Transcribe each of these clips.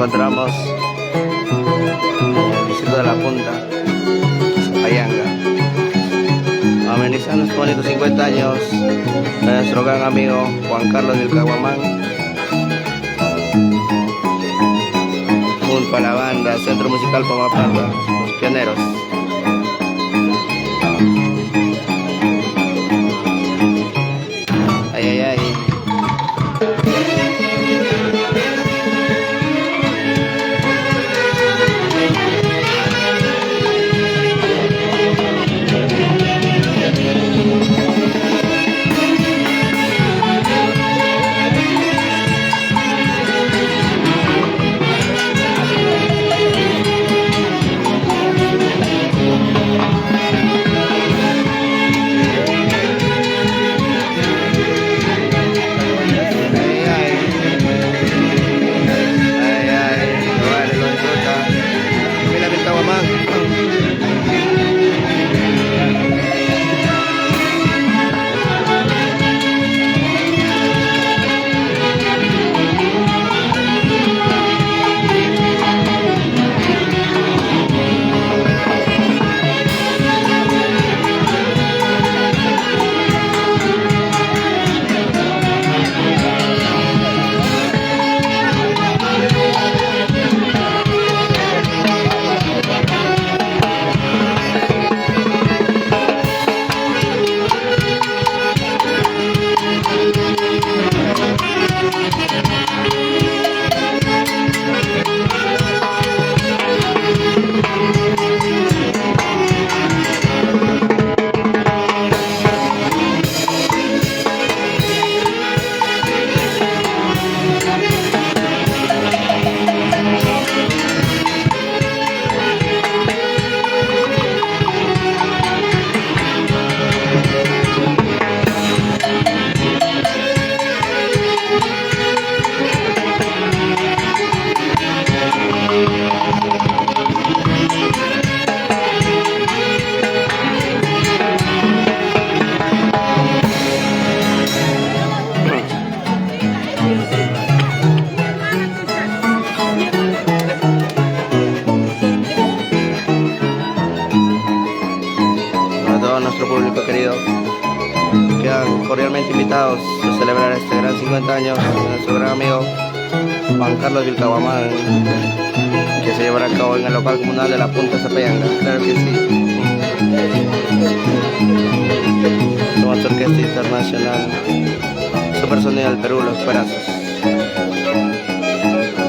encontramos en el distrito de La Punta, Zapayanga, amenizando estos bonitos 50 años de nuestro gran amigo Juan Carlos del Caguamán, junto a la banda Centro Musical Pamapata, los pioneros. Ay, ay, ay. Nuestro público querido, quedan cordialmente invitados a celebrar este gran 50 años de nuestro gran amigo Juan Carlos del Caguamán, que se llevará a cabo en el local comunal de La Punta, Zapayanga. Claro que sí. Somos Orquesta Internacional Super Sonido del Perú, Los Perazos.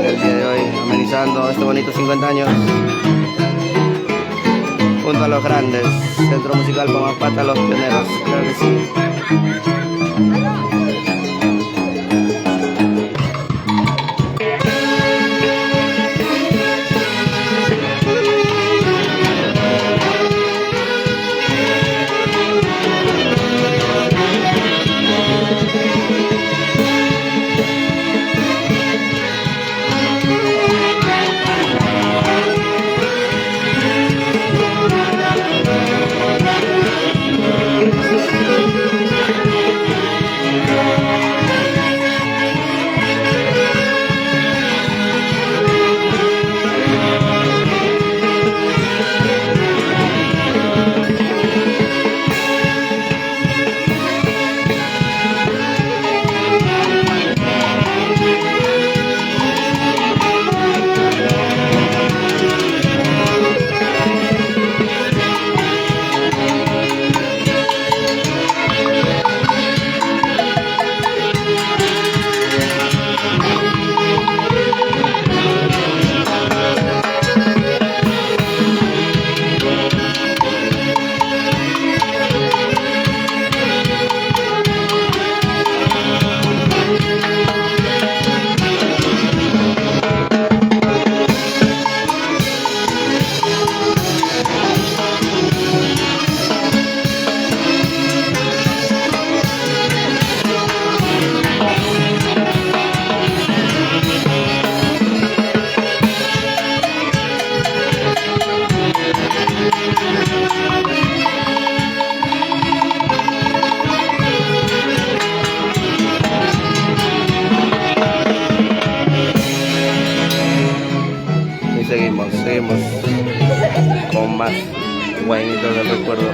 El día de hoy amenizando este bonito 50 años junto a los grandes, Centro Musical Pamapata, los pioneros, claro que sí. Y seguimos con más guaynitos del recuerdo.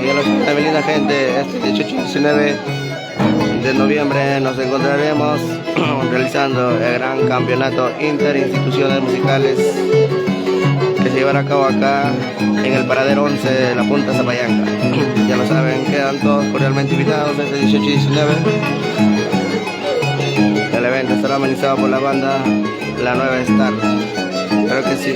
Y a la linda gente, este 18 y 19 de noviembre nos encontraremos realizando el gran campeonato interinstituciones musicales que se llevará a cabo acá en el paradero 11 de la Punta Zapayanca. Ya lo saben, quedan todos cordialmente invitados este 18 y 19. El evento estará amenizado por la banda La Nueva Star. Creo que sí.